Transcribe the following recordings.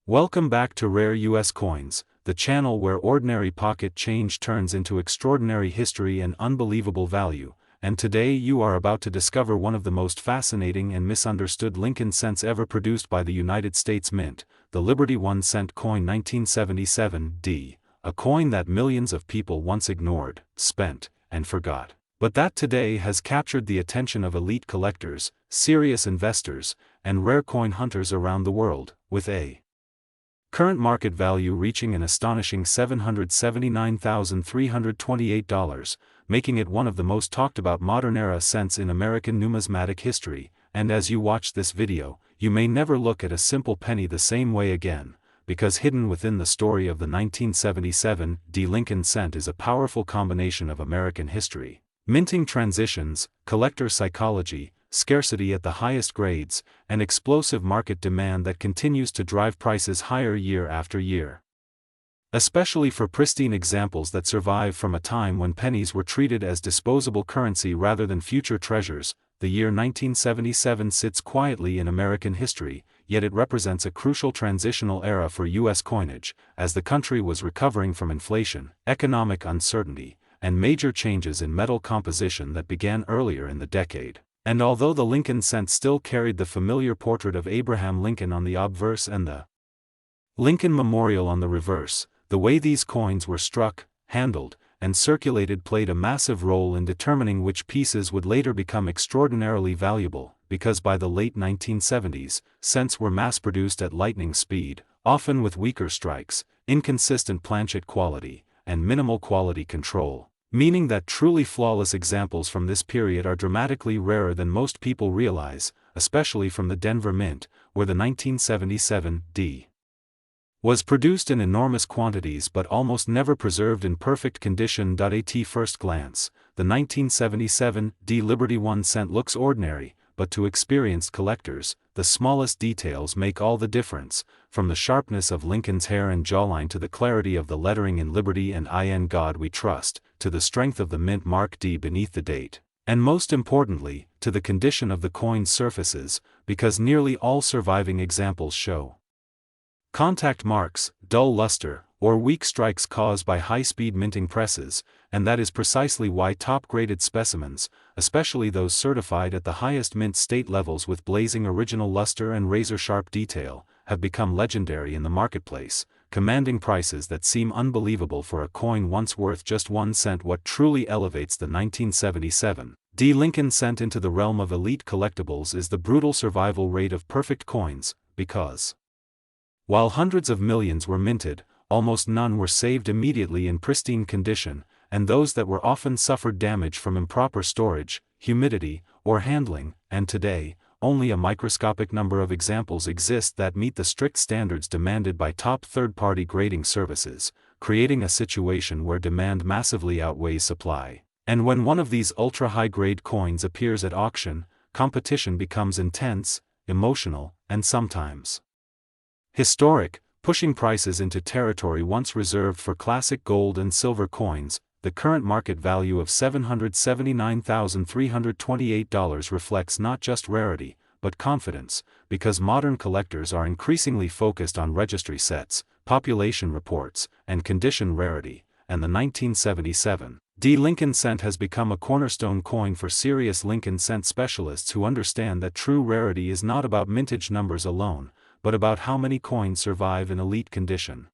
Welcome back to Rare US Coins, the channel where ordinary pocket change turns into extraordinary history and unbelievable value, and today you are about to discover one of the most fascinating and misunderstood Lincoln cents ever produced by the United States Mint, the Liberty 1 cent coin 1977D, a coin that millions of people once ignored, spent, and forgot, but that today has captured the attention of elite collectors, serious investors, and rare coin hunters around the world, with a current market value reaching an astonishing $779,328, making it one of the most talked about modern-era cents in American numismatic history, and as you watch this video, you may never look at a simple penny the same way again, because hidden within the story of the 1977 Lincoln cent is a powerful combination of American history, minting transitions, collector psychology, scarcity at the highest grades, and explosive market demand that continues to drive prices higher year after year. Especially for pristine examples that survive from a time when pennies were treated as disposable currency rather than future treasures, the year 1977 sits quietly in American history, yet it represents a crucial transitional era for U.S. coinage, as the country was recovering from inflation, economic uncertainty, and major changes in metal composition that began earlier in the decade. And although the Lincoln cent still carried the familiar portrait of Abraham Lincoln on the obverse and the Lincoln Memorial on the reverse, the way these coins were struck, handled, and circulated played a massive role in determining which pieces would later become extraordinarily valuable, because by the late 1970s, cents were mass-produced at lightning speed, often with weaker strikes, inconsistent planchet quality, and minimal quality control, meaning that truly flawless examples from this period are dramatically rarer than most people realize, especially from the Denver Mint, where the 1977D was produced in enormous quantities but almost never preserved in perfect condition. At first glance, the 1977D Liberty 1 cent looks ordinary, but to experienced collectors, the smallest details make all the difference, from the sharpness of Lincoln's hair and jawline to the clarity of the lettering in Liberty and In God We Trust, to the strength of the mint mark D beneath the date, and most importantly, to the condition of the coin's surfaces, because nearly all surviving examples show contact marks, dull luster, or weak strikes caused by high-speed minting presses, and that is precisely why top-graded specimens, especially those certified at the highest mint state levels with blazing original luster and razor-sharp detail, have become legendary in the marketplace, commanding prices that seem unbelievable for a coin once worth just 1 cent. What truly elevates the 1977D Lincoln cent into the realm of elite collectibles is the brutal survival rate of perfect coins, because while hundreds of millions were minted, almost none were saved immediately in pristine condition, and those that were often suffered damage from improper storage, humidity, or handling, and today, only a microscopic number of examples exist that meet the strict standards demanded by top third-party grading services, creating a situation where demand massively outweighs supply. And when one of these ultra-high-grade coins appears at auction, competition becomes intense, emotional, and sometimes historic, pushing prices into territory once reserved for classic gold and silver coins. The current market value of $779,328 reflects not just rarity, but confidence, because modern collectors are increasingly focused on registry sets, population reports, and condition rarity, and the 1977D Lincoln cent has become a cornerstone coin for serious Lincoln cent specialists who understand that true rarity is not about mintage numbers alone, but about how many coins survive in elite condition.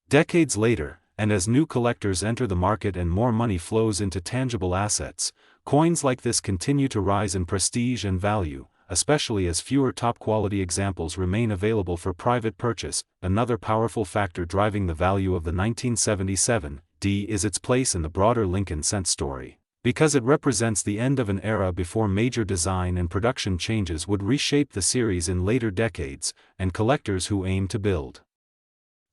Decades later, and as new collectors enter the market and more money flows into tangible assets, coins like this continue to rise in prestige and value, especially as fewer top-quality examples remain available for private purchase. Another powerful factor driving the value of the 1977D is its place in the broader Lincoln cent story, because it represents the end of an era before major design and production changes would reshape the series in later decades, and collectors who aim to build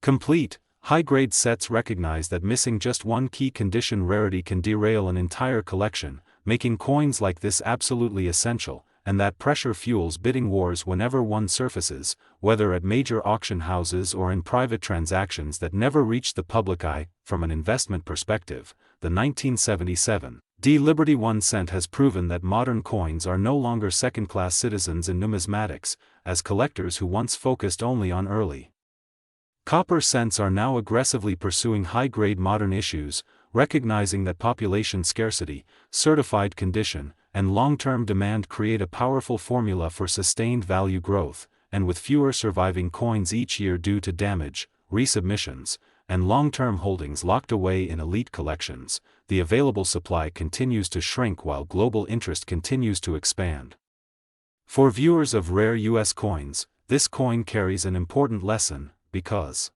complete, high-grade sets recognize that missing just one key condition rarity can derail an entire collection, making coins like this absolutely essential, and that pressure fuels bidding wars whenever one surfaces, whether at major auction houses or in private transactions that never reach the public eye. From an investment perspective, the 1977D Liberty 1 cent has proven that modern coins are no longer second-class citizens in numismatics, as collectors who once focused only on early Copper cents are now aggressively pursuing high-grade modern issues, recognizing that population scarcity, certified condition, and long-term demand create a powerful formula for sustained value growth, and with fewer surviving coins each year due to damage, resubmissions, and long-term holdings locked away in elite collections, the available supply continues to shrink while global interest continues to expand. For viewers of rare U.S. coins, this coin carries an important lesson, because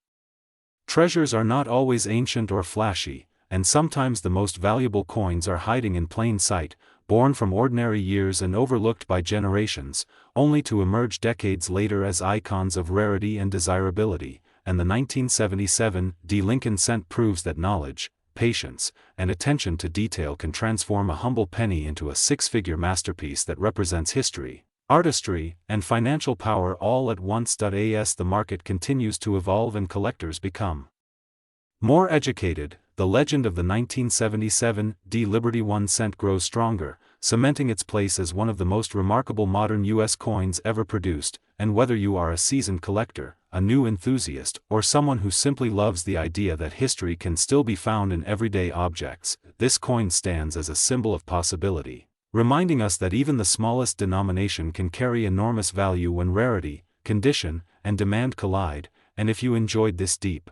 treasures are not always ancient or flashy, and sometimes the most valuable coins are hiding in plain sight, born from ordinary years and overlooked by generations, only to emerge decades later as icons of rarity and desirability. And the 1977 Lincoln cent proves that knowledge, patience, and attention to detail can transform a humble penny into a six-figure masterpiece that represents history, artistry, and financial power all at once. As the market continues to evolve and collectors become more educated, the legend of the 1977 Liberty 1 cent grows stronger, cementing its place as one of the most remarkable modern U.S. coins ever produced. And whether you are a seasoned collector, a new enthusiast, or someone who simply loves the idea that history can still be found in everyday objects, this coin stands as a symbol of possibility, reminding us that even the smallest denomination can carry enormous value when rarity, condition, and demand collide. And if you enjoyed this deep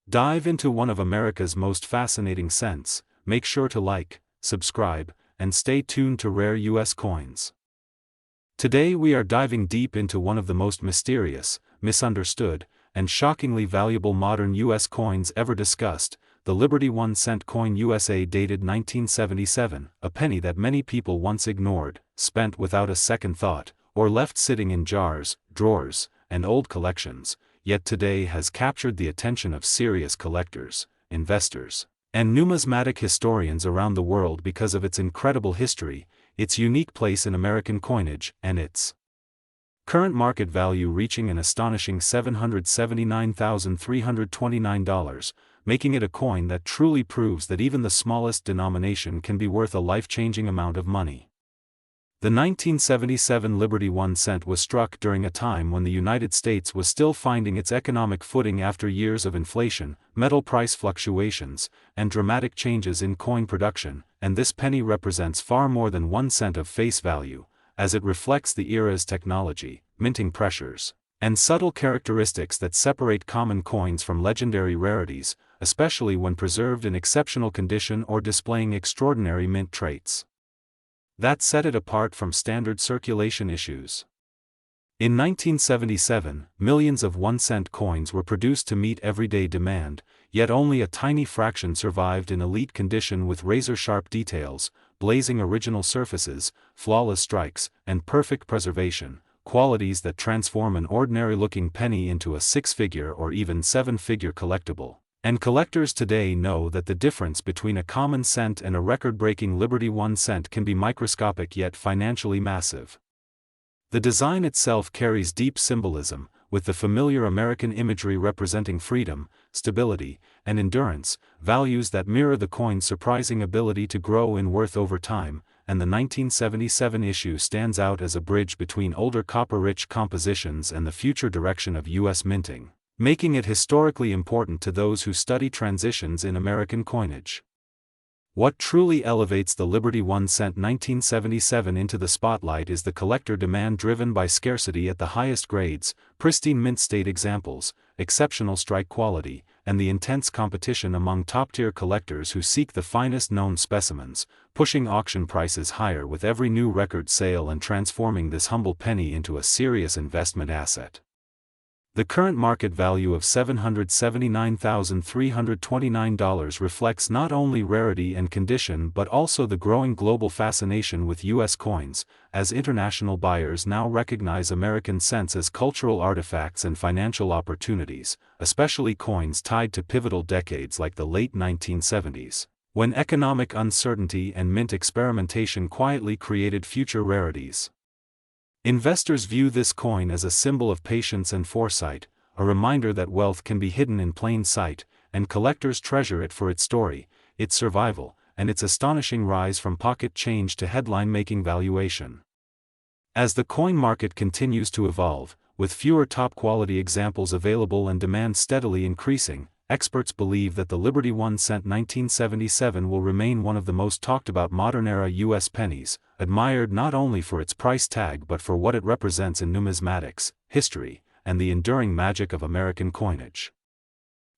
dive into one of America's most fascinating cents, make sure to like, subscribe, and stay tuned to Rare U.S. Coins. Today we are diving deep into one of the most mysterious, misunderstood, and shockingly valuable modern U.S. coins ever discussed, the Liberty 1 cent coin USA dated 1977, a penny that many people once ignored, spent without a second thought, or left sitting in jars, drawers, and old collections, yet today has captured the attention of serious collectors, investors, and numismatic historians around the world because of its incredible history, its unique place in American coinage, and its current market value reaching an astonishing $779,329, making it a coin that truly proves that even the smallest denomination can be worth a life-changing amount of money. The 1977 Liberty 1 cent was struck during a time when the United States was still finding its economic footing after years of inflation, metal price fluctuations, and dramatic changes in coin production, and this penny represents far more than 1 cent of face value, as it reflects the era's technology, minting pressures, and subtle characteristics that separate common coins from legendary rarities, especially when preserved in exceptional condition or displaying extraordinary mint traits that set it apart from standard circulation issues. In 1977, millions of 1-cent coins were produced to meet everyday demand, yet only a tiny fraction survived in elite condition with razor-sharp details, blazing original surfaces, flawless strikes, and perfect preservation, qualities that transform an ordinary-looking penny into a six-figure or even seven-figure collectible. And collectors today know that the difference between a common cent and a record-breaking Liberty 1 cent can be microscopic yet financially massive. The design itself carries deep symbolism, with the familiar American imagery representing freedom, stability, and endurance, values that mirror the coin's surprising ability to grow in worth over time, and the 1977 issue stands out as a bridge between older copper-rich compositions and the future direction of U.S. minting, making it historically important to those who study transitions in American coinage. What truly elevates the Liberty 1 cent 1977 into the spotlight is the collector demand driven by scarcity at the highest grades, pristine mint state examples, exceptional strike quality, and the intense competition among top-tier collectors who seek the finest known specimens, pushing auction prices higher with every new record sale and transforming this humble penny into a serious investment asset. The current market value of $779,329 reflects not only rarity and condition but also the growing global fascination with U.S. coins, as international buyers now recognize American cents as cultural artifacts and financial opportunities, especially coins tied to pivotal decades like the late 1970s, when economic uncertainty and mint experimentation quietly created future rarities. Investors view this coin as a symbol of patience and foresight, a reminder that wealth can be hidden in plain sight, and collectors treasure it for its story, its survival, and its astonishing rise from pocket change to headline-making valuation. As the coin market continues to evolve, with fewer top-quality examples available and demand steadily increasing, experts believe that the Liberty 1 cent 1977 will remain one of the most talked-about modern-era U.S. pennies, admired not only for its price tag but for what it represents in numismatics, history, and the enduring magic of American coinage.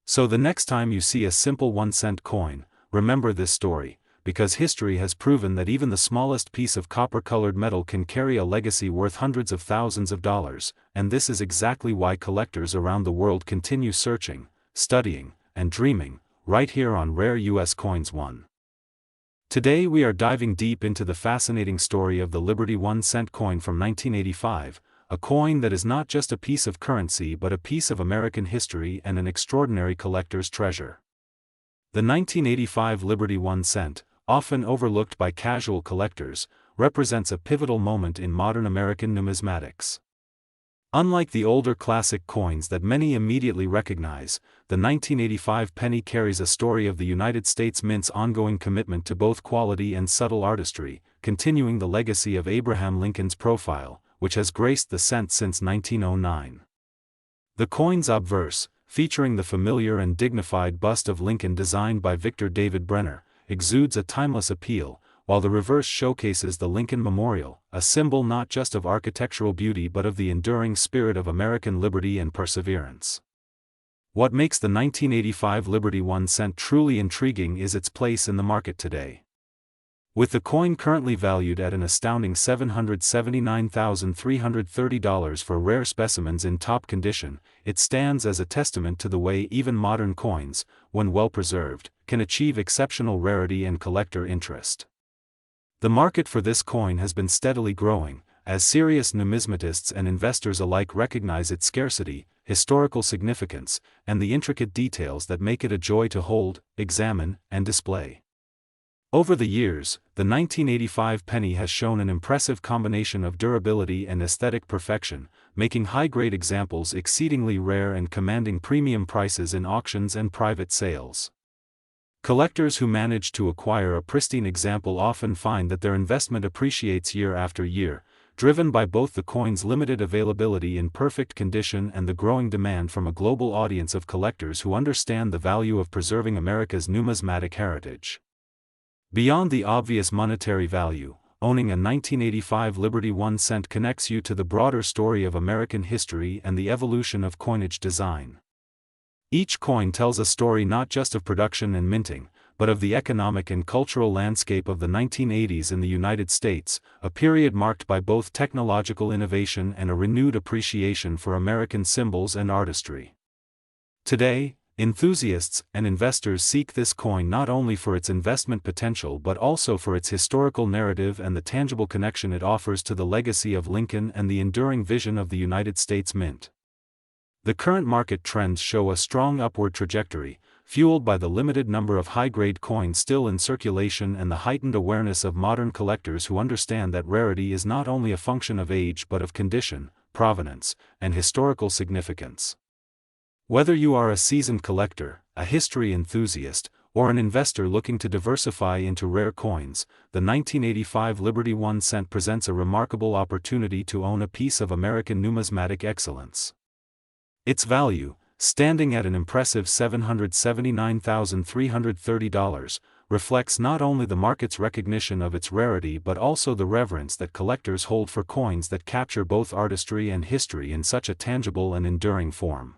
So the next time you see a simple 1-cent coin, remember this story, because history has proven that even the smallest piece of copper-colored metal can carry a legacy worth hundreds of thousands of dollars, and this is exactly why collectors around the world continue searching, studying, and dreaming, right here on Rare U.S. Coins 1. Today we are diving deep into the fascinating story of the Liberty 1 cent coin from 1985, a coin that is not just a piece of currency but a piece of American history and an extraordinary collector's treasure. The 1985 Liberty 1 cent, often overlooked by casual collectors, represents a pivotal moment in modern American numismatics. Unlike the older classic coins that many immediately recognize, the 1985 penny carries a story of the United States Mint's ongoing commitment to both quality and subtle artistry, continuing the legacy of Abraham Lincoln's profile, which has graced the cent since 1909. The coin's obverse, featuring the familiar and dignified bust of Lincoln designed by Victor David Brenner, exudes a timeless appeal, while the reverse showcases the Lincoln Memorial, a symbol not just of architectural beauty but of the enduring spirit of American liberty and perseverance. What makes the 1985 Liberty 1 cent truly intriguing is its place in the market today. With the coin currently valued at an astounding $779,330 for rare specimens in top condition, it stands as a testament to the way even modern coins, when well preserved, can achieve exceptional rarity and collector interest. The market for this coin has been steadily growing, as serious numismatists and investors alike recognize its scarcity, historical significance, and the intricate details that make it a joy to hold, examine, and display. Over the years, the 1985 penny has shown an impressive combination of durability and aesthetic perfection, making high-grade examples exceedingly rare and commanding premium prices in auctions and private sales. Collectors who manage to acquire a pristine example often find that their investment appreciates year after year, driven by both the coin's limited availability in perfect condition and the growing demand from a global audience of collectors who understand the value of preserving America's numismatic heritage. Beyond the obvious monetary value, owning a 1985 Liberty 1 cent connects you to the broader story of American history and the evolution of coinage design. Each coin tells a story not just of production and minting, but of the economic and cultural landscape of the 1980s in the United States, a period marked by both technological innovation and a renewed appreciation for American symbols and artistry. Today, enthusiasts and investors seek this coin not only for its investment potential but also for its historical narrative and the tangible connection it offers to the legacy of Lincoln and the enduring vision of the United States Mint. The current market trends show a strong upward trajectory, fueled by the limited number of high-grade coins still in circulation and the heightened awareness of modern collectors who understand that rarity is not only a function of age but of condition, provenance, and historical significance. Whether you are a seasoned collector, a history enthusiast, or an investor looking to diversify into rare coins, the 1985 Liberty 1 cent presents a remarkable opportunity to own a piece of American numismatic excellence. Its value, standing at an impressive $779,330, reflects not only the market's recognition of its rarity but also the reverence that collectors hold for coins that capture both artistry and history in such a tangible and enduring form.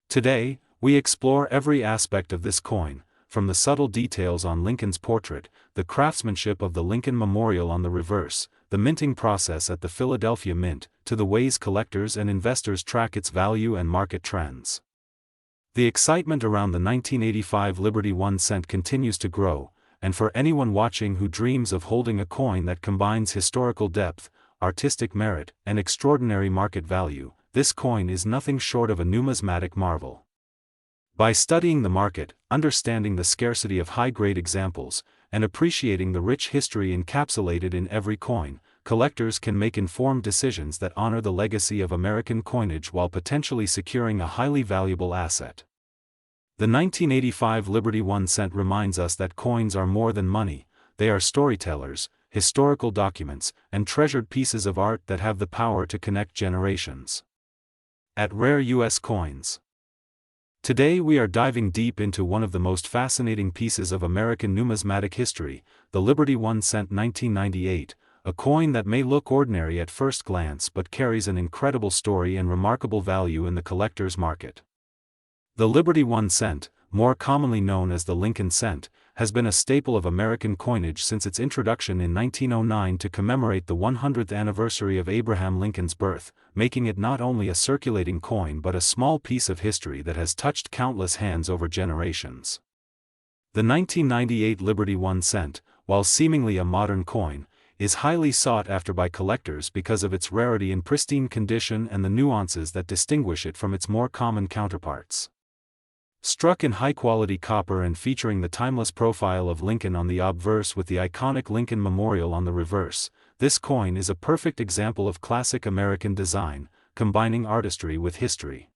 Today, we explore every aspect of this coin, from the subtle details on Lincoln's portrait, the craftsmanship of the Lincoln Memorial on the reverse, the minting process at the Philadelphia Mint, to the ways collectors and investors track its value and market trends. The excitement around the 1985 Liberty 1 cent continues to grow, and for anyone watching who dreams of holding a coin that combines historical depth, artistic merit, and extraordinary market value, this coin is nothing short of a numismatic marvel. By studying the market, understanding the scarcity of high-grade examples, and appreciating the rich history encapsulated in every coin, collectors can make informed decisions that honor the legacy of American coinage while potentially securing a highly valuable asset. The 1985 Liberty 1 cent reminds us that coins are more than money, they are storytellers, historical documents, and treasured pieces of art that have the power to connect generations. At rare U.S. coins. Today we are diving deep into one of the most fascinating pieces of American numismatic history, the Liberty 1 cent 1998, a coin that may look ordinary at first glance but carries an incredible story and remarkable value in the collector's market. The Liberty 1 cent, more commonly known as the Lincoln cent, has been a staple of American coinage since its introduction in 1909 to commemorate the 100th anniversary of Abraham Lincoln's birth, making it not only a circulating coin but a small piece of history that has touched countless hands over generations. The 1998 Liberty 1 cent, while seemingly a modern coin, is highly sought after by collectors because of its rarity in pristine condition and the nuances that distinguish it from its more common counterparts. Struck in high-quality copper and featuring the timeless profile of Lincoln on the obverse with the iconic Lincoln Memorial on the reverse, this coin is a perfect example of classic American design, combining artistry with history.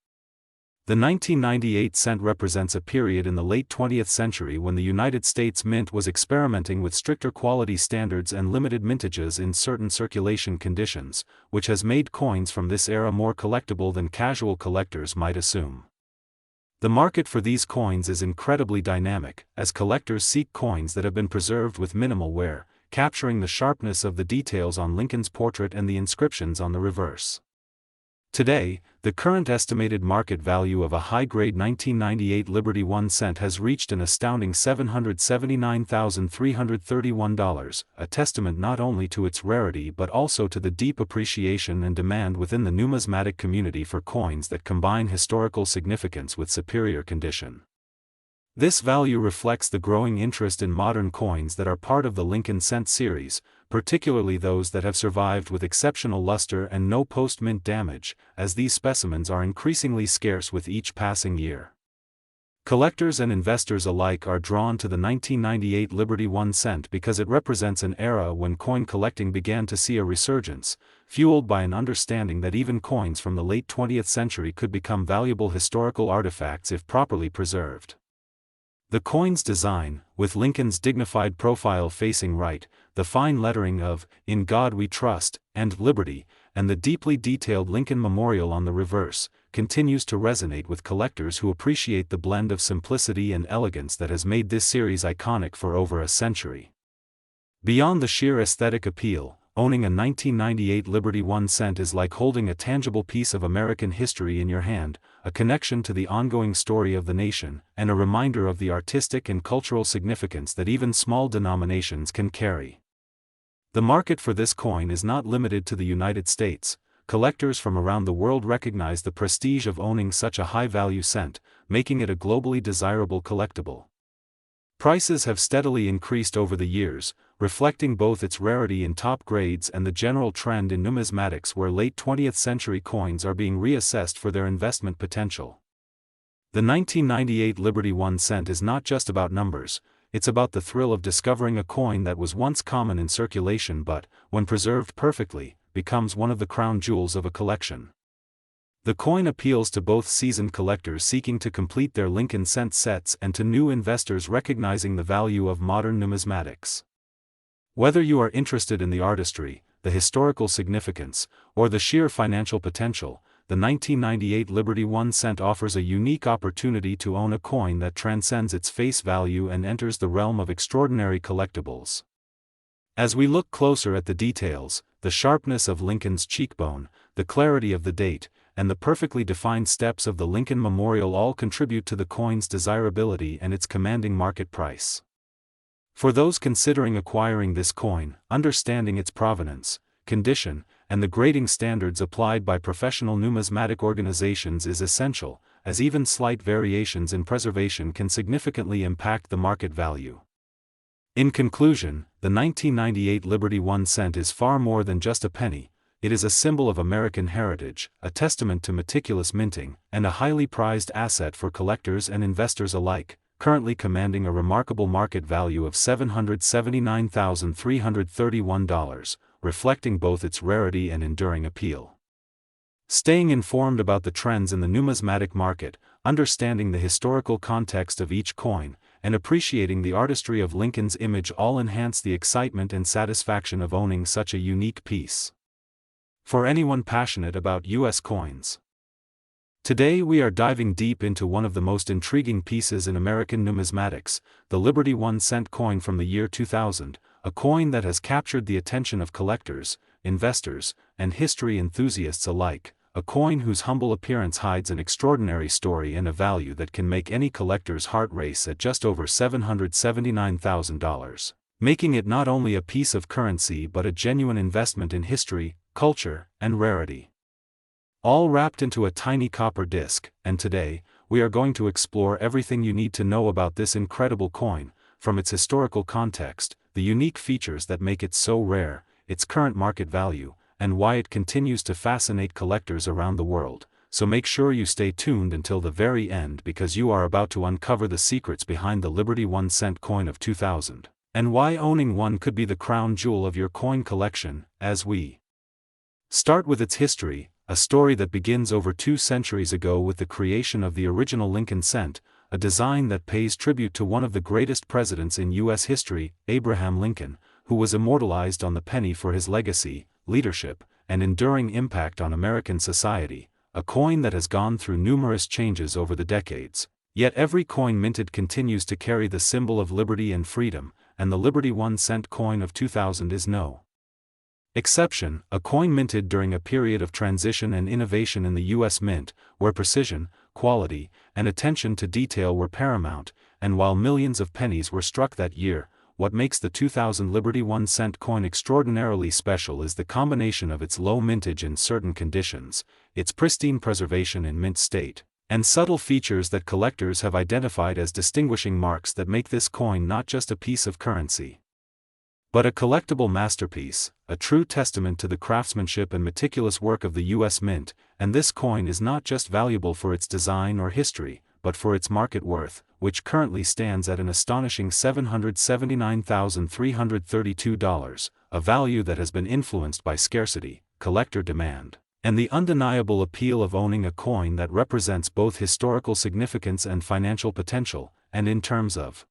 The 1998 cent represents a period in the late 20th century when the United States Mint was experimenting with stricter quality standards and limited mintages in certain circulation conditions, which has made coins from this era more collectible than casual collectors might assume. The market for these coins is incredibly dynamic, as collectors seek coins that have been preserved with minimal wear, capturing the sharpness of the details on Lincoln's portrait and the inscriptions on the reverse. Today, the current estimated market value of a high-grade 1998 Liberty 1 cent has reached an astounding $779,331, a testament not only to its rarity but also to the deep appreciation and demand within the numismatic community for coins that combine historical significance with superior condition. This value reflects the growing interest in modern coins that are part of the Lincoln cent series, particularly those that have survived with exceptional luster and no post-mint damage, as these specimens are increasingly scarce with each passing year. Collectors and investors alike are drawn to the 1998 Liberty 1 cent because it represents an era when coin collecting began to see a resurgence, fueled by an understanding that even coins from the late 20th century could become valuable historical artifacts if properly preserved. The coin's design, with Lincoln's dignified profile facing right, the fine lettering of "In God We Trust" and "Liberty," and the deeply detailed Lincoln Memorial on the reverse, continues to resonate with collectors who appreciate the blend of simplicity and elegance that has made this series iconic for over a century. Beyond the sheer aesthetic appeal, owning a 1998 Liberty 1 cent is like holding a tangible piece of American history in your hand, a connection to the ongoing story of the nation, and a reminder of the artistic and cultural significance that even small denominations can carry. The market for this coin is not limited to the United States. Collectors from around the world recognize the prestige of owning such a high-value cent, making it a globally desirable collectible. Prices have steadily increased over the years, reflecting both its rarity in top grades and the general trend in numismatics where late 20th century coins are being reassessed for their investment potential. The 1998 Liberty 1 cent is not just about numbers, it's about the thrill of discovering a coin that was once common in circulation but, when preserved perfectly, becomes one of the crown jewels of a collection. The coin appeals to both seasoned collectors seeking to complete their Lincoln cent sets and to new investors recognizing the value of modern numismatics. Whether you are interested in the artistry, the historical significance, or the sheer financial potential, the 1998 Liberty 1 cent offers a unique opportunity to own a coin that transcends its face value and enters the realm of extraordinary collectibles. As we look closer at the details, the sharpness of Lincoln's cheekbone, the clarity of the date, and the perfectly defined steps of the Lincoln Memorial all contribute to the coin's desirability and its commanding market price. For those considering acquiring this coin, understanding its provenance, condition, and the grading standards applied by professional numismatic organizations is essential, as even slight variations in preservation can significantly impact the market value. In conclusion, the 1998 Liberty 1 cent is far more than just a penny. It is a symbol of American heritage, a testament to meticulous minting, and a highly prized asset for collectors and investors alike, currently commanding a remarkable market value of $779,331, reflecting both its rarity and enduring appeal. Staying informed about the trends in the numismatic market, understanding the historical context of each coin, and appreciating the artistry of Lincoln's image all enhance the excitement and satisfaction of owning such a unique piece. For anyone passionate about U.S. coins, Today we are diving deep into one of the most intriguing pieces in American numismatics, the Liberty 1-cent coin from the year 2000, a coin that has captured the attention of collectors, investors, and history enthusiasts alike, a coin whose humble appearance hides an extraordinary story and a value that can make any collector's heart race at just over $779,000, making it not only a piece of currency but a genuine investment in history, culture, and rarity. All wrapped into a tiny copper disc, and today, we are going to explore everything you need to know about this incredible coin, from its historical context, the unique features that make it so rare, its current market value, and why it continues to fascinate collectors around the world. So make sure you stay tuned until the very end because you are about to uncover the secrets behind the Liberty 1-cent coin of 2000, and why owning one could be the crown jewel of your coin collection, as we start with its history, a story that begins over 2 centuries ago with the creation of the original Lincoln cent, a design that pays tribute to one of the greatest presidents in U.S. history, Abraham Lincoln, who was immortalized on the penny for his legacy, leadership, and enduring impact on American society, a coin that has gone through numerous changes over the decades. Yet every coin minted continues to carry the symbol of liberty and freedom, and the Liberty 1-cent coin of 2000 is no exception, a coin minted during a period of transition and innovation in the U.S. Mint, where precision, quality, and attention to detail were paramount, and while millions of pennies were struck that year, what makes the 2000 Liberty 1-cent coin extraordinarily special is the combination of its low mintage in certain conditions, its pristine preservation in mint state, and subtle features that collectors have identified as distinguishing marks that make this coin not just a piece of currency, but a collectible masterpiece, a true testament to the craftsmanship and meticulous work of the U.S. Mint. And this coin is not just valuable for its design or history, but for its market worth, which currently stands at an astonishing $779,332, a value that has been influenced by scarcity, collector demand, and the undeniable appeal of owning a coin that represents both historical significance and financial potential. And in terms of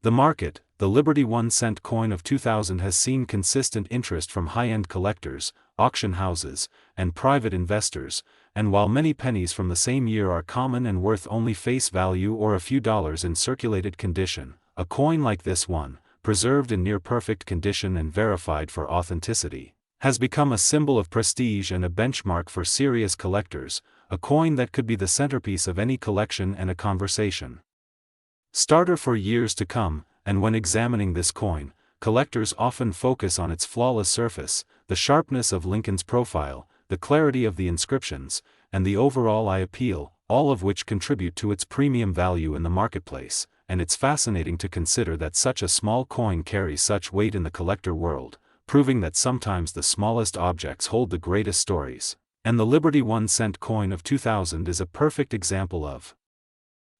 the market, the Liberty 1-cent coin of 2000 has seen consistent interest from high-end collectors, auction houses, and private investors, and while many pennies from the same year are common and worth only face value or a few dollars in circulated condition, a coin like this one, preserved in near-perfect condition and verified for authenticity, has become a symbol of prestige and a benchmark for serious collectors, a coin that could be the centerpiece of any collection and a conversation starter for years to come. And when examining this coin, collectors often focus on its flawless surface, the sharpness of Lincoln's profile, the clarity of the inscriptions, and the overall eye appeal, all of which contribute to its premium value in the marketplace. And it's fascinating to consider that such a small coin carries such weight in the collector world, proving that sometimes the smallest objects hold the greatest stories. And the Liberty 1-cent coin of 2000 is a perfect example of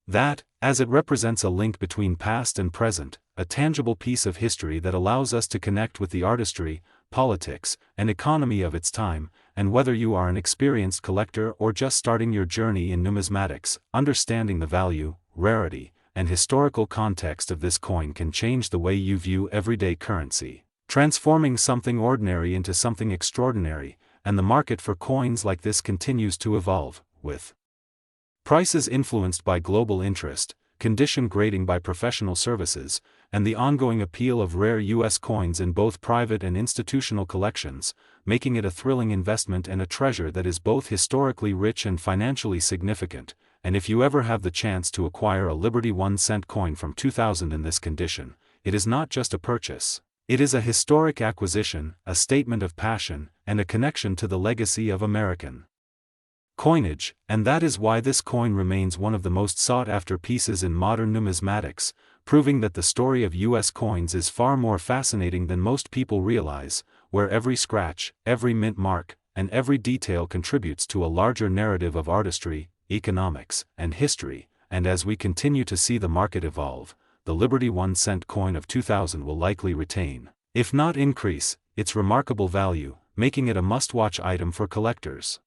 that, as it represents a link between past and present, a tangible piece of history that allows us to connect with the artistry, politics, and economy of its time. And whether you are an experienced collector or just starting your journey in numismatics, understanding the value, rarity, and historical context of this coin can change the way you view everyday currency, transforming something ordinary into something extraordinary. And the market for coins like this continues to evolve, with prices influenced by global interest, condition grading by professional services, and the ongoing appeal of rare U.S. coins in both private and institutional collections, making it a thrilling investment and a treasure that is both historically rich and financially significant. And if you ever have the chance to acquire a Liberty 1-cent coin from 2000 in this condition, it is not just a purchase. It is a historic acquisition, a statement of passion, and a connection to the legacy of American coinage. And that is why this coin remains one of the most sought-after pieces in modern numismatics, proving that the story of U.S. coins is far more fascinating than most people realize, where every scratch, every mint mark, and every detail contributes to a larger narrative of artistry, economics, and history. And as we continue to see the market evolve, the Liberty 1-cent coin of 2000 will likely retain, if not increase, its remarkable value, making it a must-watch item for collectors,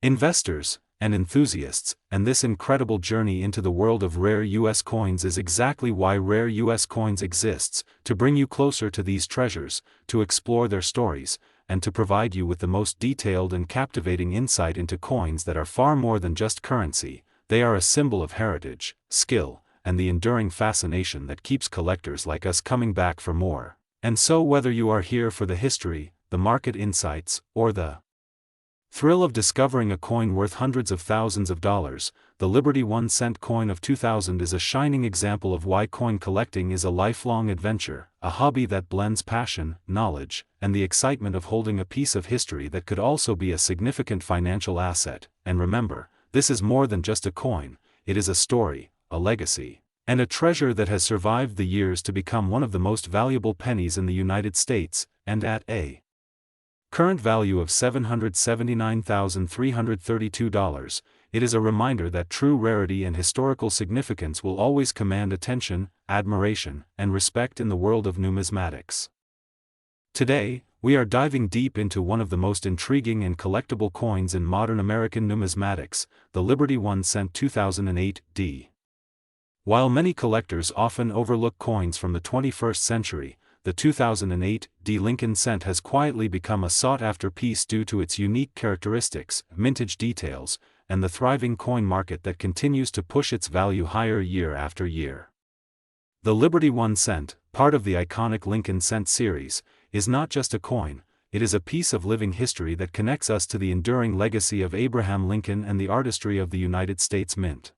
investors, and enthusiasts. And this incredible journey into the world of rare U.S. coins is exactly why Rare U.S. Coins exists, to bring you closer to these treasures, to explore their stories, and to provide you with the most detailed and captivating insight into coins that are far more than just currency. They are a symbol of heritage, skill, and the enduring fascination that keeps collectors like us coming back for more. And so whether you are here for the history, the market insights, or the thrill of discovering a coin worth hundreds of thousands of dollars, the Liberty 1-cent coin of 2000 is a shining example of why coin collecting is a lifelong adventure, a hobby that blends passion, knowledge, and the excitement of holding a piece of history that could also be a significant financial asset. And remember, this is more than just a coin, it is a story, a legacy, and a treasure that has survived the years to become one of the most valuable pennies in the United States, and at a current value of $779,332, it is a reminder that true rarity and historical significance will always command attention, admiration, and respect in the world of numismatics. Today, we are diving deep into one of the most intriguing and collectible coins in modern American numismatics, the Liberty 1-cent 2008 D. While many collectors often overlook coins from the 21st century, the 2008 D Lincoln cent has quietly become a sought-after piece due to its unique characteristics, vintage details, and the thriving coin market that continues to push its value higher year after year. The Liberty 1 cent, part of the iconic Lincoln cent series, is not just a coin, it is a piece of living history that connects us to the enduring legacy of Abraham Lincoln and the artistry of the United States Mint.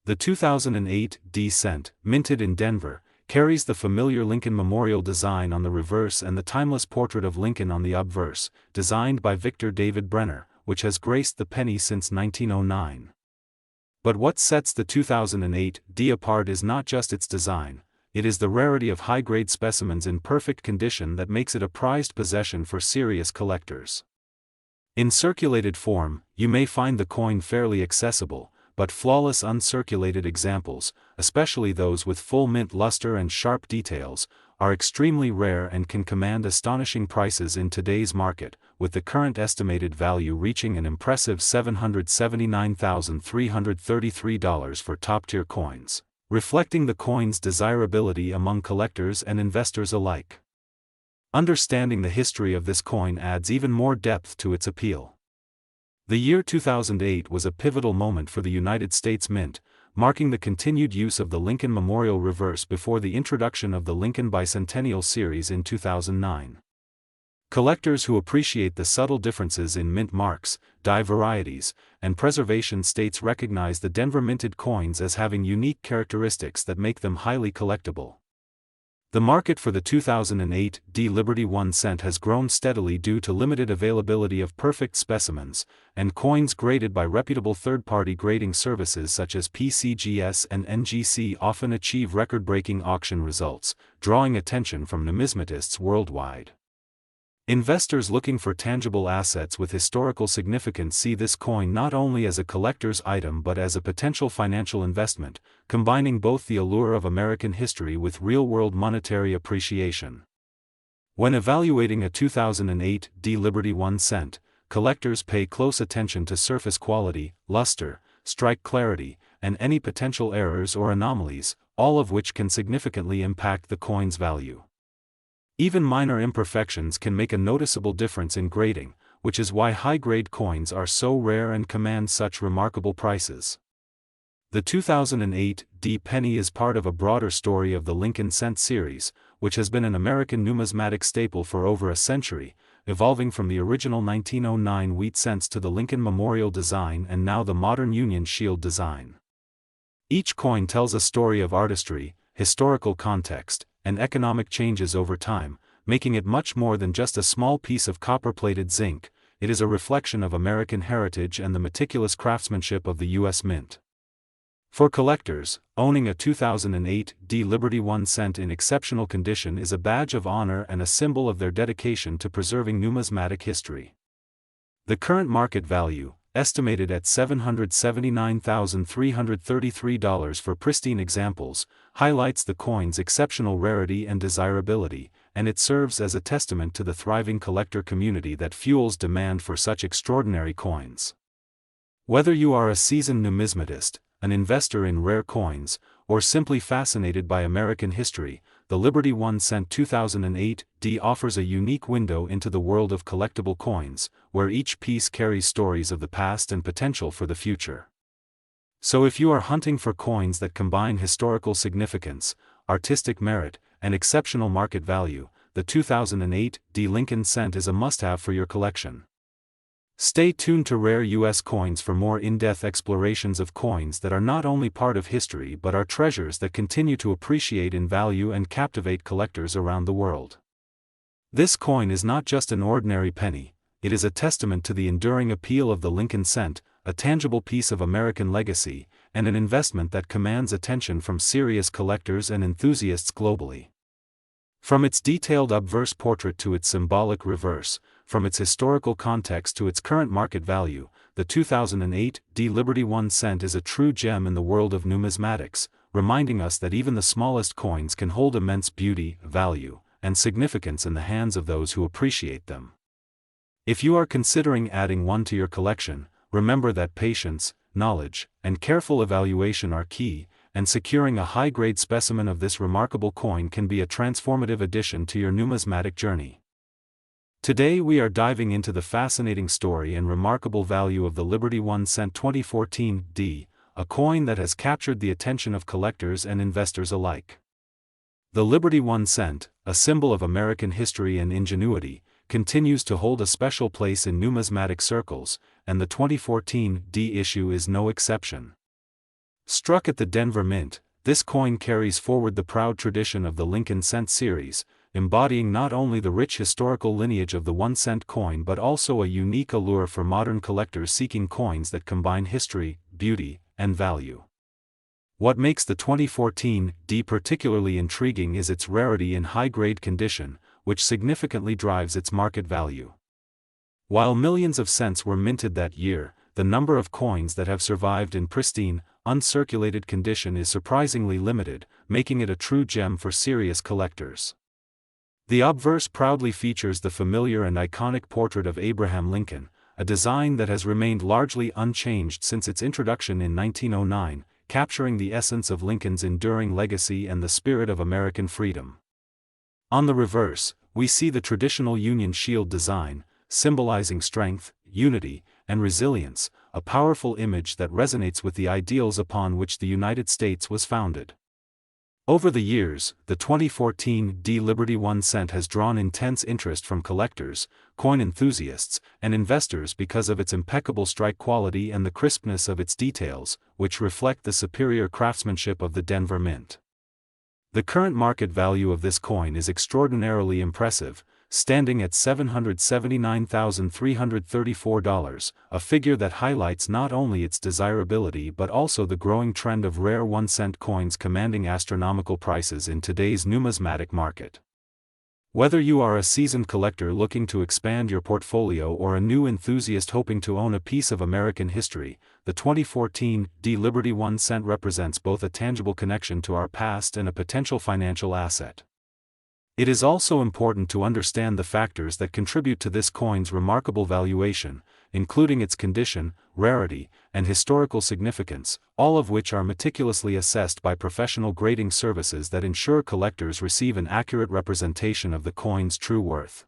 The 2008 D cent, minted in Denver, carries the familiar Lincoln Memorial design on the reverse and the timeless portrait of Lincoln on the obverse, designed by Victor David Brenner, which has graced the penny since 1909. But what sets the 2008 D apart is not just its design, it is the rarity of high-grade specimens in perfect condition that makes it a prized possession for serious collectors. In circulated form, you may find the coin fairly accessible, but flawless uncirculated examples, especially those with full mint luster and sharp details, are extremely rare and can command astonishing prices in today's market, with the current estimated value reaching an impressive $779,333 for top-tier coins, reflecting the coin's desirability among collectors and investors alike. Understanding the history of this coin adds even more depth to its appeal. The year 2008 was a pivotal moment for the United States Mint, marking the continued use of the Lincoln Memorial reverse before the introduction of the Lincoln Bicentennial Series in 2009. Collectors who appreciate the subtle differences in mint marks, die varieties, and preservation states recognize the Denver minted coins as having unique characteristics that make them highly collectible. The market for the 2008 D Liberty 1 cent has grown steadily due to limited availability of perfect specimens, and coins graded by reputable third-party grading services such as PCGS and NGC often achieve record-breaking auction results, drawing attention from numismatists worldwide. Investors looking for tangible assets with historical significance see this coin not only as a collector's item but as a potential financial investment, combining both the allure of American history with real-world monetary appreciation. When evaluating a 2008 D Liberty 1 cent, collectors pay close attention to surface quality, luster, strike clarity, and any potential errors or anomalies, all of which can significantly impact the coin's value. Even minor imperfections can make a noticeable difference in grading, which is why high-grade coins are so rare and command such remarkable prices. The 2008 D penny is part of a broader story of the Lincoln cent series, which has been an American numismatic staple for over a century, evolving from the original 1909 wheat cents to the Lincoln Memorial design and now the modern Union Shield design. Each coin tells a story of artistry, historical context, and economic changes over time, making it much more than just a small piece of copper-plated zinc. It is a reflection of American heritage and the meticulous craftsmanship of the U.S. Mint. For collectors, owning a 2008 D Liberty 1 cent in exceptional condition is a badge of honor and a symbol of their dedication to preserving numismatic history. The current market value, estimated at $779,333 for pristine examples, highlights the coin's exceptional rarity and desirability, and it serves as a testament to the thriving collector community that fuels demand for such extraordinary coins. Whether you are a seasoned numismatist, an investor in rare coins, or simply fascinated by American history, the Liberty 1 cent 2008 D offers a unique window into the world of collectible coins, where each piece carries stories of the past and potential for the future. So if you are hunting for coins that combine historical significance, artistic merit, and exceptional market value, the 2008 D Lincoln cent is a must-have for your collection. Stay tuned to Rare U.S. Coins for more in-depth explorations of coins that are not only part of history but are treasures that continue to appreciate in value and captivate collectors around the world. This coin is not just an ordinary penny, it is a testament to the enduring appeal of the Lincoln cent, a tangible piece of American legacy, and an investment that commands attention from serious collectors and enthusiasts globally. From its detailed obverse portrait to its symbolic reverse, from its historical context to its current market value, the 2008 D Liberty 1 cent is a true gem in the world of numismatics, reminding us that even the smallest coins can hold immense beauty, value, and significance in the hands of those who appreciate them. If you are considering adding one to your collection, remember that patience, knowledge, and careful evaluation are key, and securing a high-grade specimen of this remarkable coin can be a transformative addition to your numismatic journey. Today we are diving into the fascinating story and remarkable value of the Liberty 1 cent 2014 D, a coin that has captured the attention of collectors and investors alike. The Liberty 1 cent, a symbol of American history and ingenuity, continues to hold a special place in numismatic circles, and the 2014 D issue is no exception. Struck at the Denver Mint, this coin carries forward the proud tradition of the Lincoln cent series, embodying not only the rich historical lineage of the 1 cent coin but also a unique allure for modern collectors seeking coins that combine history, beauty, and value. What makes the 2014 D particularly intriguing is its rarity in high-grade condition, which significantly drives its market value. While millions of cents were minted that year, the number of coins that have survived in pristine, uncirculated condition is surprisingly limited, making it a true gem for serious collectors. The obverse proudly features the familiar and iconic portrait of Abraham Lincoln, a design that has remained largely unchanged since its introduction in 1909, capturing the essence of Lincoln's enduring legacy and the spirit of American freedom. On the reverse, we see the traditional Union shield design, symbolizing strength, unity, and resilience, a powerful image that resonates with the ideals upon which the United States was founded. Over the years, the 2014 D Liberty 1 cent has drawn intense interest from collectors, coin enthusiasts, and investors because of its impeccable strike quality and the crispness of its details, which reflect the superior craftsmanship of the Denver Mint. The current market value of this coin is extraordinarily impressive, standing at $779,334, a figure that highlights not only its desirability but also the growing trend of rare 1 cent coins commanding astronomical prices in today's numismatic market. Whether you are a seasoned collector looking to expand your portfolio or a new enthusiast hoping to own a piece of American history, the 2014 D Liberty 1 cent represents both a tangible connection to our past and a potential financial asset. It is also important to understand the factors that contribute to this coin's remarkable valuation, including its condition, rarity, and historical significance, all of which are meticulously assessed by professional grading services that ensure collectors receive an accurate representation of the coin's true worth.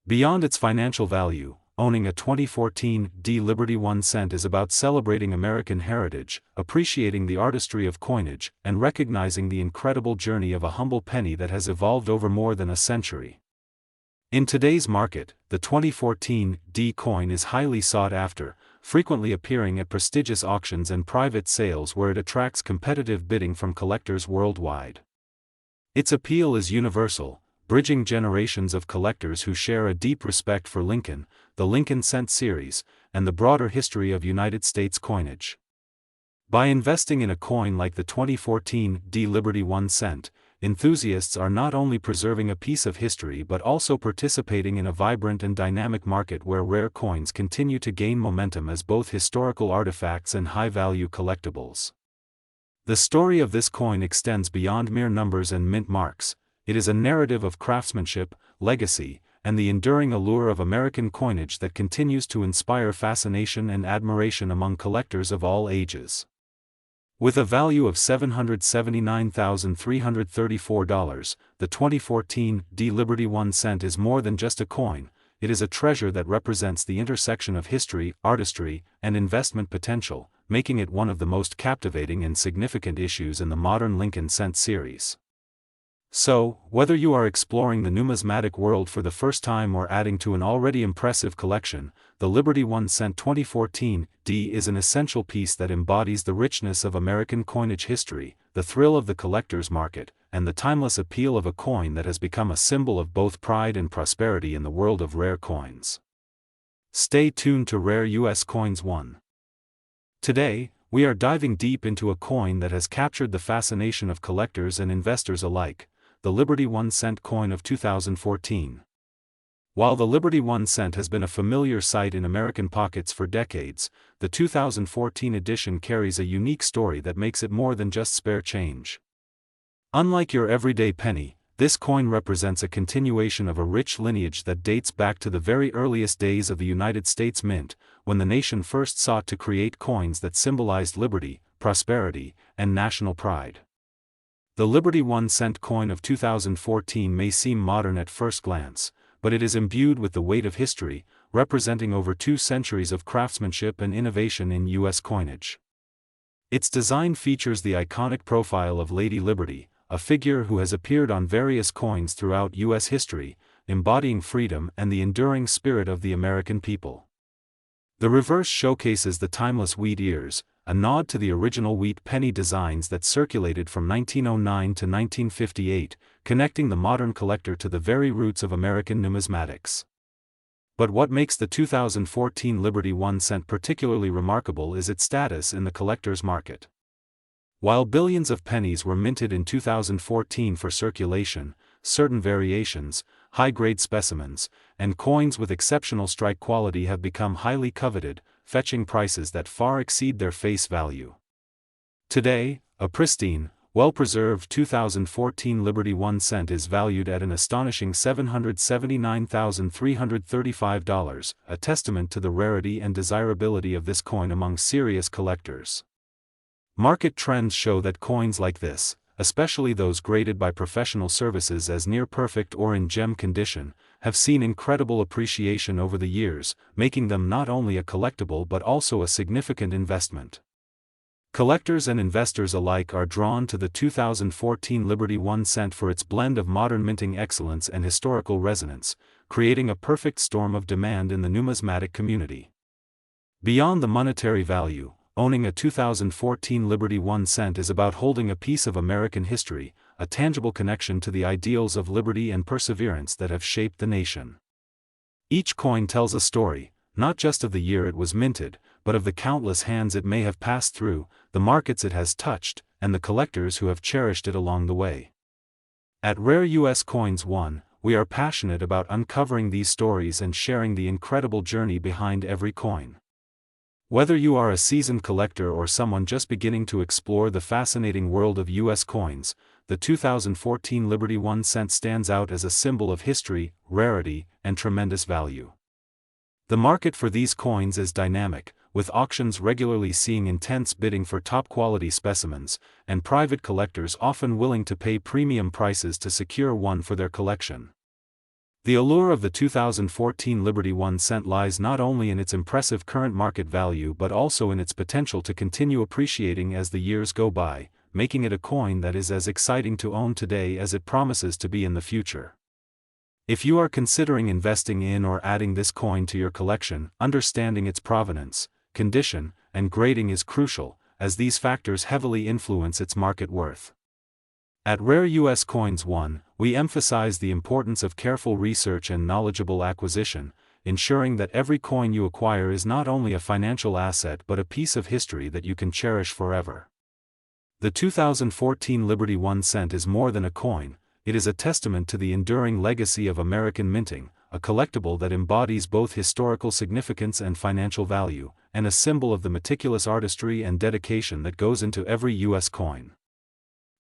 Beyond its financial value, owning a 2014 D Liberty 1 cent is about celebrating American heritage, appreciating the artistry of coinage, and recognizing the incredible journey of a humble penny that has evolved over more than a century. In today's market, the 2014 D coin is highly sought after, frequently appearing at prestigious auctions and private sales where it attracts competitive bidding from collectors worldwide. Its appeal is universal, bridging generations of collectors who share a deep respect for Lincoln, the Lincoln cent series, and the broader history of United States coinage. By investing in a coin like the 2014 D Liberty 1 cent, enthusiasts are not only preserving a piece of history but also participating in a vibrant and dynamic market where rare coins continue to gain momentum as both historical artifacts and high-value collectibles. The story of this coin extends beyond mere numbers and mint marks. It is a narrative of craftsmanship, legacy, and the enduring allure of American coinage that continues to inspire fascination and admiration among collectors of all ages. With a value of $779,334, the 2014 D Liberty 1 cent is more than just a coin. It is a treasure that represents the intersection of history, artistry, and investment potential, making it one of the most captivating and significant issues in the modern Lincoln cent series. So, whether you are exploring the numismatic world for the first time or adding to an already impressive collection, the Liberty 1 cent 2014 D is an essential piece that embodies the richness of American coinage history, the thrill of the collector's market, and the timeless appeal of a coin that has become a symbol of both pride and prosperity in the world of rare coins. Stay tuned to Rare U.S. Coins 1. Today, we are diving deep into a coin that has captured the fascination of collectors and investors alike, the Liberty 1 cent coin of 2014. While the Liberty 1 cent has been a familiar sight in American pockets for decades, the 2014 edition carries a unique story that makes it more than just spare change. Unlike your everyday penny, this coin represents a continuation of a rich lineage that dates back to the very earliest days of the United States Mint, when the nation first sought to create coins that symbolized liberty, prosperity, and national pride. The Liberty 1 cent coin of 2014 may seem modern at first glance, but it is imbued with the weight of history, representing over 2 centuries of craftsmanship and innovation in U.S. coinage. Its design features the iconic profile of Lady Liberty, a figure who has appeared on various coins throughout U.S. history, embodying freedom and the enduring spirit of the American people. The reverse showcases the timeless wheat ears, a nod to the original wheat penny designs that circulated from 1909 to 1958, connecting the modern collector to the very roots of American numismatics. But what makes the 2014 Liberty 1 cent particularly remarkable is its status in the collector's market. While billions of pennies were minted in 2014 for circulation, certain variations, high-grade specimens, and coins with exceptional strike quality have become highly coveted, fetching prices that far exceed their face value. Today, a pristine, well-preserved 2014 Liberty 1 cent is valued at an astonishing $779,335, a testament to the rarity and desirability of this coin among serious collectors. Market trends show that coins like this, especially those graded by professional services as near-perfect or in gem condition, have seen incredible appreciation over the years, making them not only a collectible but also a significant investment. Collectors and investors alike are drawn to the 2014 Liberty 1 cent for its blend of modern minting excellence and historical resonance, creating a perfect storm of demand in the numismatic community. Beyond the monetary value, owning a 2014 Liberty 1 cent is about holding a piece of American history, a tangible connection to the ideals of liberty and perseverance that have shaped the nation. Each coin tells a story, not just of the year it was minted, but of the countless hands it may have passed through, the markets it has touched, and the collectors who have cherished it along the way. At Rare U.S. Coins 1, we are passionate about uncovering these stories and sharing the incredible journey behind every coin. Whether you are a seasoned collector or someone just beginning to explore the fascinating world of U.S. coins, the 2014 Liberty 1 cent stands out as a symbol of history, rarity, and tremendous value. The market for these coins is dynamic, with auctions regularly seeing intense bidding for top-quality specimens, and private collectors often willing to pay premium prices to secure one for their collection. The allure of the 2014 Liberty 1 cent lies not only in its impressive current market value but also in its potential to continue appreciating as the years go by, making it a coin that is as exciting to own today as it promises to be in the future. If you are considering investing in or adding this coin to your collection, understanding its provenance, condition, and grading is crucial, as these factors heavily influence its market worth. At Rare U.S. Coins 1, we emphasize the importance of careful research and knowledgeable acquisition, ensuring that every coin you acquire is not only a financial asset but a piece of history that you can cherish forever. The 2014 Liberty 1 cent is more than a coin, it is a testament to the enduring legacy of American minting, a collectible that embodies both historical significance and financial value, and a symbol of the meticulous artistry and dedication that goes into every U.S. coin.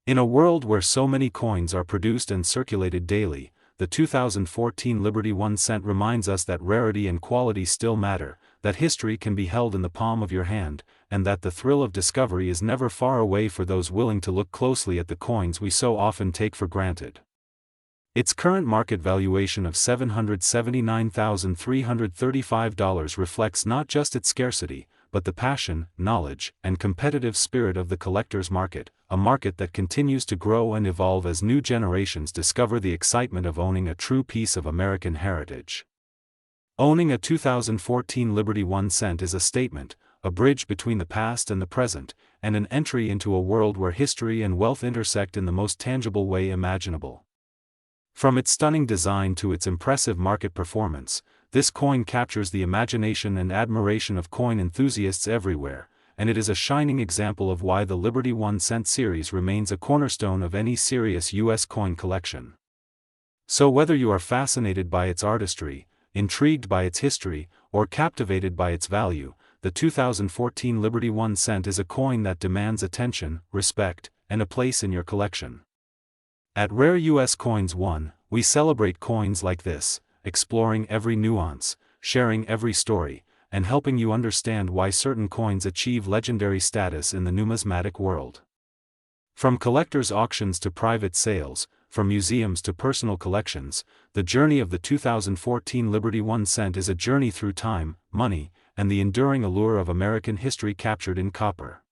In a world where so many coins are produced and circulated daily, the 2014 Liberty 1 cent reminds us that rarity and quality still matter, that history can be held in the palm of your hand, and that the thrill of discovery is never far away for those willing to look closely at the coins we so often take for granted. Its current market valuation of $779,335 reflects not just its scarcity, but the passion, knowledge, and competitive spirit of the collector's market, a market that continues to grow and evolve as new generations discover the excitement of owning a true piece of American heritage. Owning a 2014 Liberty 1 cent is a statement, a bridge between the past and the present, and an entry into a world where history and wealth intersect in the most tangible way imaginable. From its stunning design to its impressive market performance, this coin captures the imagination and admiration of coin enthusiasts everywhere, and it is a shining example of why the Liberty 1 cent series remains a cornerstone of any serious U.S. coin collection. So whether you are fascinated by its artistry, intrigued by its history, or captivated by its value, the 2014 Liberty 1 cent is a coin that demands attention, respect, and a place in your collection. At Rare U.S. Coins 1, we celebrate coins like this, exploring every nuance, sharing every story, and helping you understand why certain coins achieve legendary status in the numismatic world. From collectors' auctions to private sales, from museums to personal collections, the journey of the 2014 Liberty 1 cent is a journey through time, money, and the enduring allure of American history captured in copper.